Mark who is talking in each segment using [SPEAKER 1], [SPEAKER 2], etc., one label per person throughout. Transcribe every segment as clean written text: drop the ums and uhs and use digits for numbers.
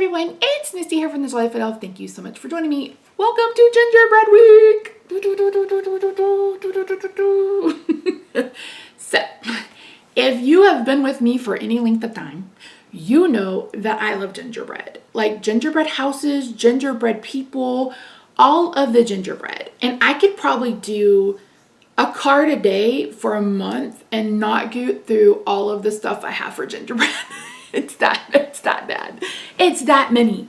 [SPEAKER 1] everyone, it's Misty here from TheJollyFatElf. Thank you so much for joining me. Welcome to Gingerbread Week. So, if you have been with me for any length of time, you know that I love gingerbread. Like gingerbread houses, gingerbread people, all of the gingerbread. And I could probably do a card a day for a month and not get through all of the stuff I have for gingerbread. It's that bad. It's that many.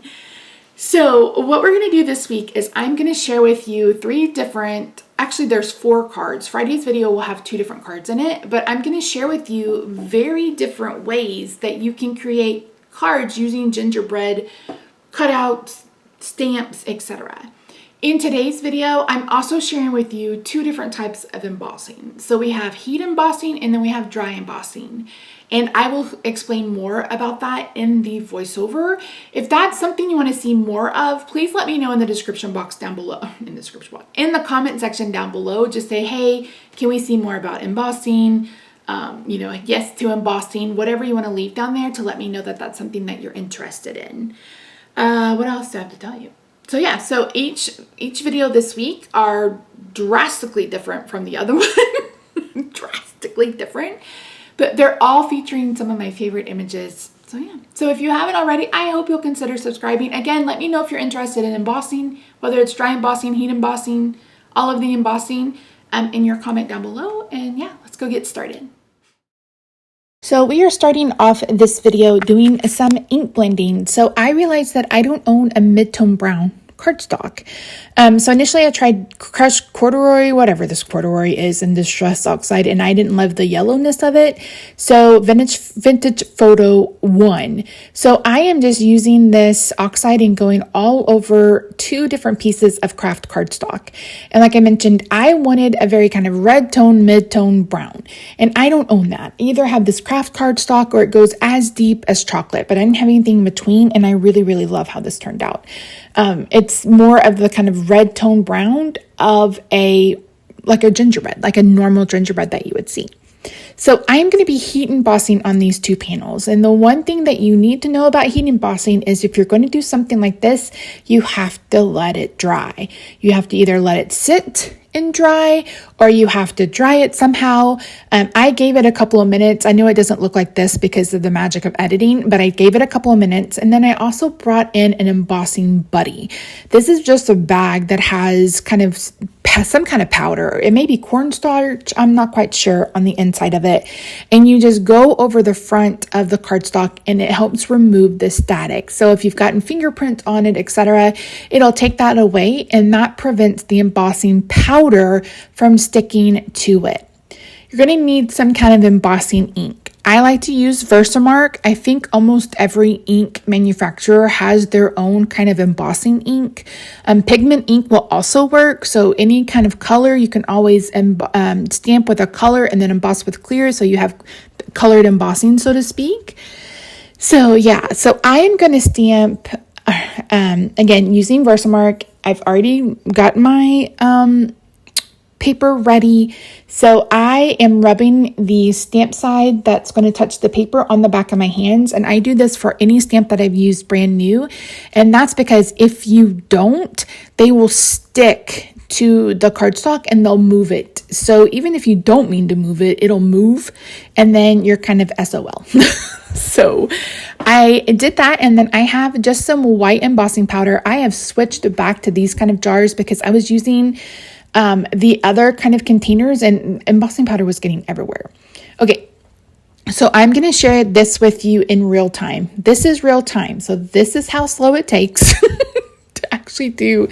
[SPEAKER 1] So what we're going to do this week is I'm going to share with you there's 4 cards. Friday's video will have 2 different cards in it, but I'm going to share with you very different ways that you can create cards using gingerbread, cutouts, stamps, etc. In today's video, I'm also sharing with you 2 different types of embossing. So we have heat embossing and then we have dry embossing. And I will explain more about that in the voiceover. If that's something you want to see more of, please let me know in the description box down below. In the comment section down below, just say, hey, can we see more about embossing? Yes to embossing, whatever you want to leave down there to let me know that that's something that you're interested in. What else do I have to tell you? So each video this week are drastically different from the other one. Drastically different. But they're all featuring some of my favorite images. So if you haven't already, I hope you'll consider subscribing. Again, let me know if you're interested in embossing, whether it's dry embossing, heat embossing, all of the embossing, in your comment down below. And yeah, let's go get started. So we are starting off this video doing some ink blending. So I realized that I don't own a mid-tone brown cardstock. So initially I tried crushed corduroy, whatever this corduroy is, in this Distress Oxide, and I didn't love the yellowness of it. So vintage photo 1. So I am just using this oxide and going all over 2 different pieces of craft cardstock. And like I mentioned, I wanted a very kind of red tone, mid-tone brown. And I don't own that. I either have this craft cardstock or it goes as deep as chocolate, but I didn't have anything in between, and I really, really love how this turned out. It's more of the kind of red tone brown of a gingerbread, like a normal gingerbread that you would see. So I'm going to be heat embossing on these 2 panels. And the one thing that you need to know about heat embossing is if you're going to do something like this, you have to let it dry. You have to either let it sit and dry, or you have to dry it somehow. I gave it a couple of minutes. I know it doesn't look like this because of the magic of editing, but I gave it a couple of minutes. And then I also brought in an embossing buddy. This is just a bag that has some kind of powder. It may be cornstarch. I'm not quite sure on the inside of it. And you just go over the front of the cardstock and it helps remove the static. So if you've gotten fingerprints on it, etc., it'll take that away, and that prevents the embossing powder from sticking to it. You're going to need some kind of embossing ink. I like to use Versamark. I think almost every ink manufacturer has their own kind of embossing ink. Pigment ink will also work. So any kind of color, you can always stamp with a color and then emboss with clear. So you have colored embossing, so to speak. So I am going to stamp, again, using Versamark. I've already got my paper ready. So I am rubbing the stamp side that's going to touch the paper on the back of my hands. And I do this for any stamp that I've used brand new. And that's because if you don't, they will stick to the cardstock and they'll move it. So even if you don't mean to move it, it'll move, and then you're kind of SOL. So I did that, and then I have just some white embossing powder. I have switched back to these kind of jars because I was using the other kind of containers and embossing powder was getting everywhere. Okay, so I'm going to share this with you in real time. This is real time. So this is how slow it takes to actually do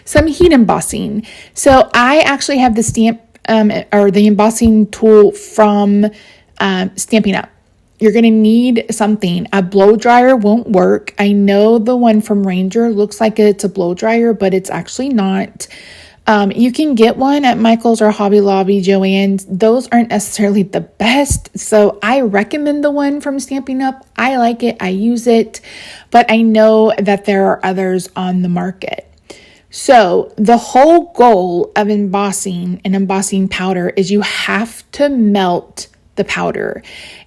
[SPEAKER 1] some heat embossing. So I actually have the stamp or the embossing tool from Stampin' Up. You're going to need something. A blow dryer won't work. I know the one from Ranger looks like it's a blow dryer, but it's actually not. You can get one at Michael's or Hobby Lobby, Joann's. Those aren't necessarily the best. So I recommend the one from Stampin' Up. I like it. I use it. But I know that there are others on the market. So the whole goal of embossing and embossing powder is you have to melt the powder.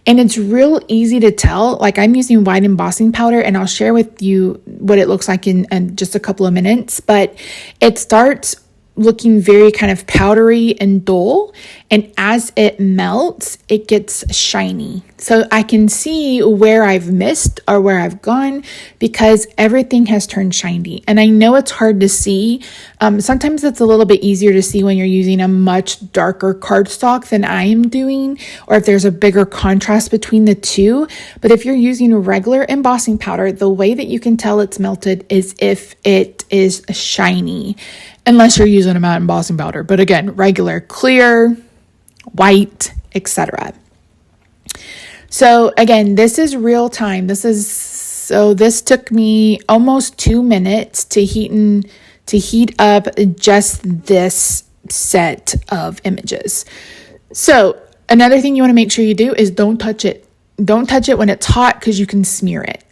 [SPEAKER 1] And it's real easy to tell. Like, I'm using white embossing powder, and I'll share with you what it looks like in just a couple of minutes, but it starts looking very kind of powdery and dull, and as it melts, it gets shiny. So I can see where I've missed or where I've gone because everything has turned shiny. And I know it's hard to see. Sometimes it's a little bit easier to see when you're using a much darker cardstock than I am doing, or if there's a bigger contrast between the two. But if you're using regular embossing powder, the way that you can tell it's melted is if it is shiny, unless you're using a matte embossing powder. But again, regular, clear, white, etc. So again, this is real time. This took me almost 2 minutes to heat up just this set of images. So another thing you want to make sure you do is don't touch it. Don't touch it when it's hot because you can smear it.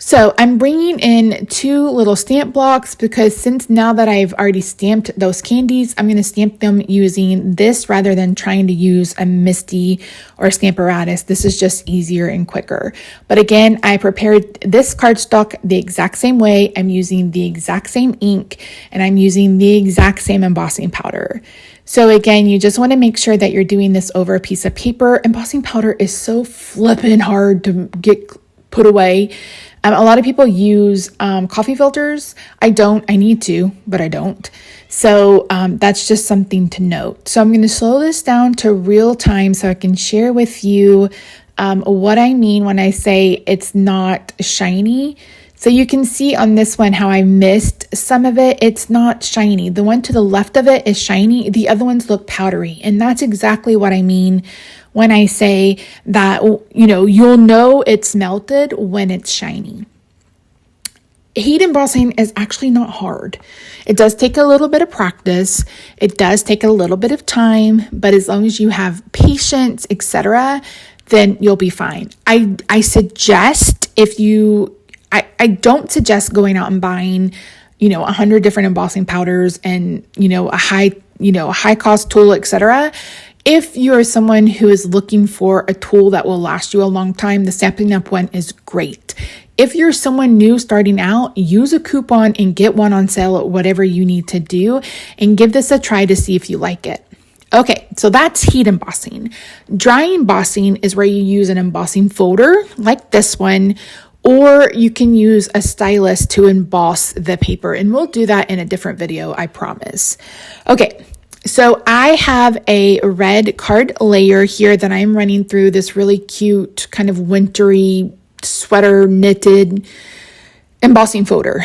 [SPEAKER 1] So I'm bringing in 2 little stamp blocks because since now that I've already stamped those candies, I'm going to stamp them using this rather than trying to use a Misty or a Stamparatus. This is just easier and quicker. But again, I prepared this cardstock the exact same way. I'm using the exact same ink, and I'm using the exact same embossing powder. So again, you just want to make sure that you're doing this over a piece of paper. Embossing powder is so flippin' hard to get put away. A lot of people use coffee filters. I don't. I need to, but I don't. So that's just something to note. So I'm going to slow this down to real time so I can share with you what I mean when I say it's not shiny. So you can see on this one how I missed some of it. It's not shiny. The one to the left of it is shiny. The other ones look powdery. And that's exactly what I mean when I say that, you'll know it's melted when it's shiny. Heat embossing is actually not hard. It does take a little bit of practice. It does take a little bit of time, but as long as you have patience, etc., then you'll be fine. I suggest I don't suggest going out and buying, 100 different embossing powders and, a high cost tool, etc. If you're someone who is looking for a tool that will last you a long time, the Stampin' Up! One is great. If you're someone new starting out, use a coupon and get one on sale at whatever you need to do and give this a try to see if you like it. Okay, so that's heat embossing. Dry embossing is where you use an embossing folder like this one, or you can use a stylus to emboss the paper, and we'll do that in a different video, I promise. Okay. So I have a red card layer here that I'm running through this really cute kind of wintry sweater knitted embossing folder.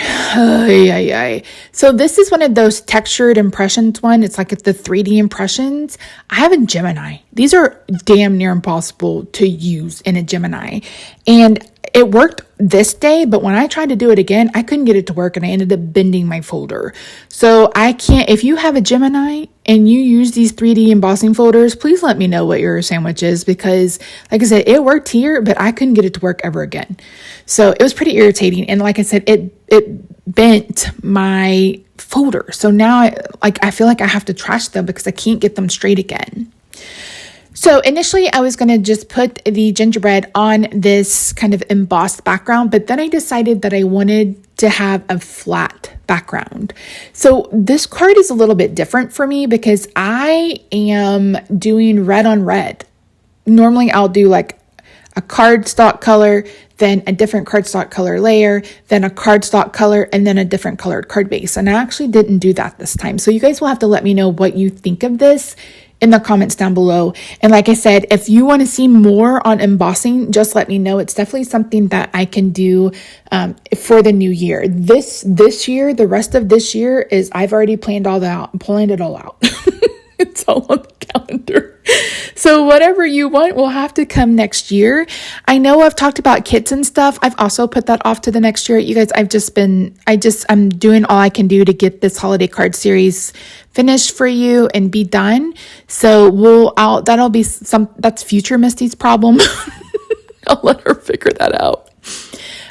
[SPEAKER 1] So this is one of those textured impressions one. It's like the 3D impressions. I have a Gemini. These are damn near impossible to use in a Gemini. And it worked this day, but when I tried to do it again, I couldn't get it to work and I ended up bending my folder. So I can't, if you have a Gemini and you use these 3D embossing folders, please let me know what your sandwich is because like I said, it worked here, but I couldn't get it to work ever again. So it was pretty irritating. And like I said, it bent my folder. So now I feel like I have to trash them because I can't get them straight again. So initially I was going to just put the gingerbread on this kind of embossed background, but then I decided that I wanted to have a flat background. So this card is a little bit different for me because I am doing red on red. Normally I'll do like a cardstock color, then a different cardstock color layer, then a cardstock color, and then a different colored card base. And I actually didn't do that this time. So you guys will have to let me know what you think of this in the comments down below. And like I said, if you want to see more on embossing, just let me know. It's definitely something that I can do for the new year. This year, the rest of this year is I've already planned it all out. It's all on the calendar. So whatever you want will have to come next year. I know I've talked about kits and stuff. I've also put that off to the next year. You guys, I'm doing all I can do to get this holiday card series finished for you and be done. So that'll be that's future Misty's problem. I'll let her figure that out.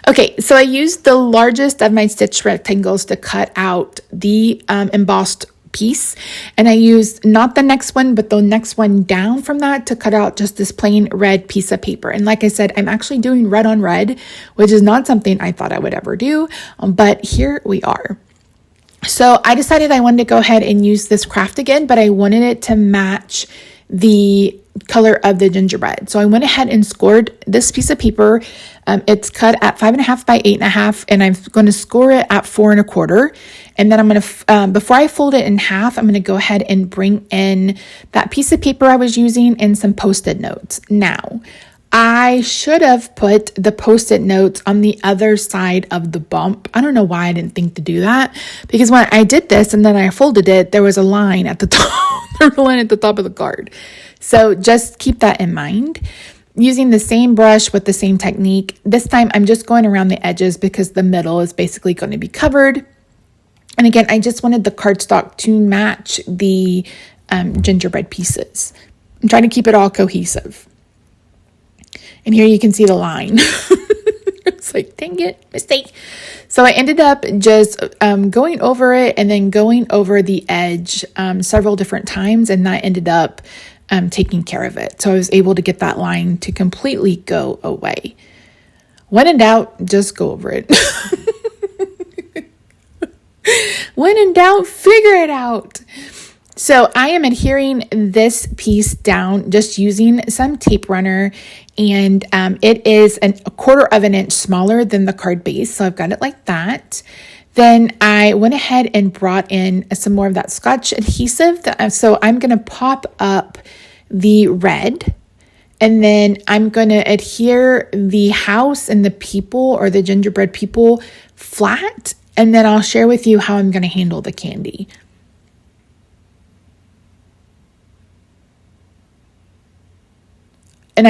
[SPEAKER 1] Okay, so I used the largest of my stitch rectangles to cut out the embossed piece. And I used not the next one, but the next one down from that to cut out just this plain red piece of paper. And like I said, I'm actually doing red on red, which is not something I thought I would ever do, but here we are. So I decided I wanted to go ahead and use this craft again, but I wanted it to match the color of the gingerbread. So I went ahead and scored this piece of paper. It's cut at 5.5 by 8.5, and I'm going to score it at 4.25. And then I'm going to, before I fold it in half, I'm going to go ahead and bring in that piece of paper I was using and some Post-it notes. Now, I should have put the Post-it notes on the other side of the bump. I don't know why I didn't think to do that, because when I did this and then I folded it, there was a line at the top, there was a line at the top of the card. So just keep that in mind. Using the same brush with the same technique. This time I'm just going around the edges because the middle is basically going to be covered. And again, I just wanted the cardstock to match the gingerbread pieces. I'm trying to keep it all cohesive. And here you can see the line. It's like, dang it, mistake. So I ended up just going over it and then going over the edge several different times. And that ended up taking care of it. So I was able to get that line to completely go away. When in doubt, just go over it. When in doubt, figure it out. So I am adhering this piece down just using some tape runner, and it is a 1/4 inch smaller than the card base. So I've got it like that. Then I went ahead and brought in some more of that Scotch adhesive. So I'm going to pop up the red, and then I'm going to adhere the house and the people, or the gingerbread people, flat. And then I'll share with you how I'm going to handle the candy. And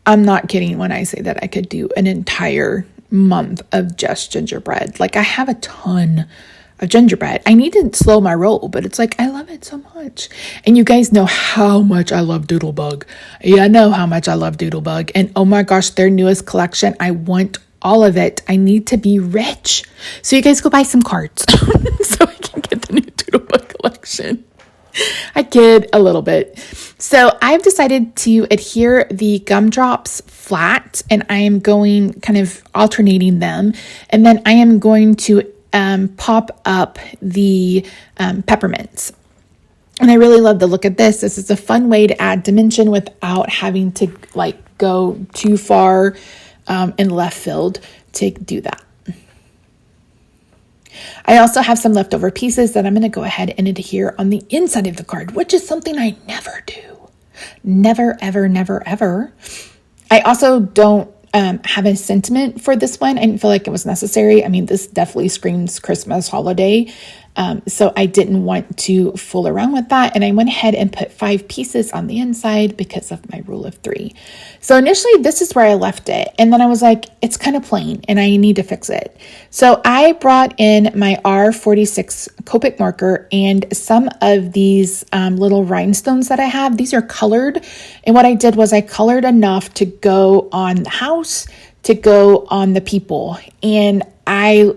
[SPEAKER 1] I'm not kidding when I say that I could do an entire month of just gingerbread. Like, I have a ton of gingerbread. I need to slow my roll, but it's like, I love it so much. And you guys know how much I love Doodlebug. Yeah, I know how much I love Doodlebug. And oh my gosh, their newest collection, I want all of it. I need to be rich. So you guys go buy some cards so I can get the new Doodlebug collection. I kid a little bit. So I've decided to adhere the gumdrops flat, and I am going kind of alternating them. And then I am going to pop up the peppermints. And I really love the look of this. This is a fun way to add dimension without having to like go too far in left field to do that. I also have some leftover pieces that I'm going to go ahead and adhere on the inside of the card, which is something I never do. Never, ever, never, ever. I also don't have a sentiment for this one. I didn't feel like it was necessary. I mean, this definitely screams Christmas holiday. So I didn't want to fool around with that. And I went ahead and put 5 pieces on the inside because of my rule of 3. So initially this is where I left it. And then I was like, it's kind of plain and I need to fix it. So I brought in my R46 Copic marker and some of these little rhinestones that I have. These are colored. And what I did was I colored enough to go on the house, to go on the people. And I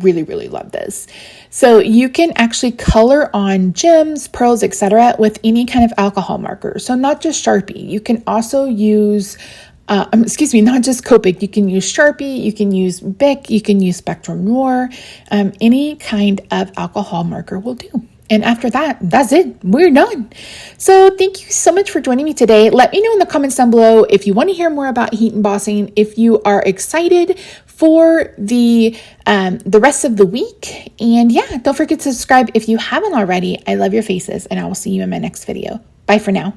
[SPEAKER 1] really, really love this. So you can actually color on gems, pearls, etc. with any kind of alcohol marker. So not just Sharpie. You can also use, not just Copic. You can use Sharpie, you can use Bic, you can use Spectrum Noir. Any kind of alcohol marker will do. And after that, that's it. We're done. So thank you so much for joining me today. Let me know in the comments down below if you want to hear more about heat embossing, if you are excited for the rest of the week. And yeah, don't forget to subscribe if you haven't already. I love your faces, and I will see you in my next video. Bye for now.